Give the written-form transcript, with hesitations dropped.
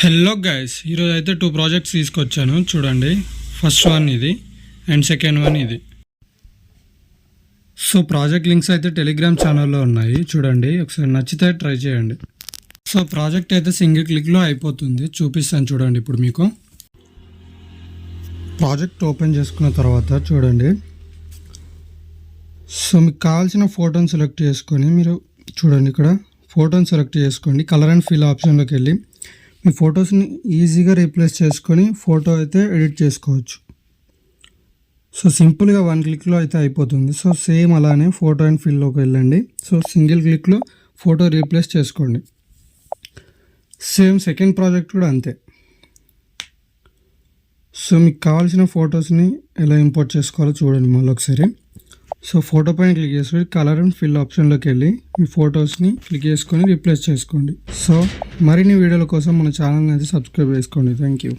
Hello guys, ఈరోజు అయితే 2 projects తీసుకొచ్చాను చూడండి. ఫస్ట్ వన్ ఇది అండ్ సెకండ్ వన్ ఇది. సో ప్రాజెక్ట్ లింక్స్ అయితే టెలిగ్రామ్ ఛానల్లో ఉన్నాయి, చూడండి ఒకసారి నచ్చితే ట్రై చేయండి. సో ప్రాజెక్ట్ అయితే సింగిల్ క్లిక్లో అయిపోతుంది, చూపిస్తాను చూడండి. ఇప్పుడు మీకు ప్రాజెక్ట్ ఓపెన్ చేసుకున్న తర్వాత చూడండి. సో మీకు కావాల్సిన ఫోటోని సెలెక్ట్ చేసుకొని మీరు చూడండి, ఇక్కడ ఫోటోని సెలెక్ట్ చేసుకోండి. కలర్ అండ్ ఫిల్ ఆప్షన్లోకి వెళ్ళి మీ ఫొటోస్ని ఈజీగా రీప్లేస్ చేసుకొని ఫోటో అయితే ఎడిట్ చేసుకోవచ్చు. సో సింపుల్గా 1 క్లిక్లో అయితే అయిపోతుంది. సో సేమ్ అలానే ఫోటో అండ్ ఫిల్లోకి వెళ్ళండి. సో సింగిల్ క్లిక్లో ఫోటో రీప్లేస్ చేసుకోండి. సేమ్ సెకండ్ ప్రాజెక్ట్ కూడా అంతే. సో మీకు కావాల్సిన ఫొటోస్ని ఎలా ఇంపోర్ట్ చేసుకోవాలో చూడండి మళ్ళీ ఒకసారి. సో ఫోటో పైన క్లిక్ చేసుకొని కలర్ అండ్ ఫిల్ ఆప్షన్లోకి వెళ్ళి మీ ఫొటోస్ని క్లిక్ చేసుకొని రీప్లేస్ చేసుకోండి. సో మరిన్ని వీడియోల కోసం మన ఛానల్ని అయితే సబ్స్క్రైబ్ చేసుకోండి. Thank you.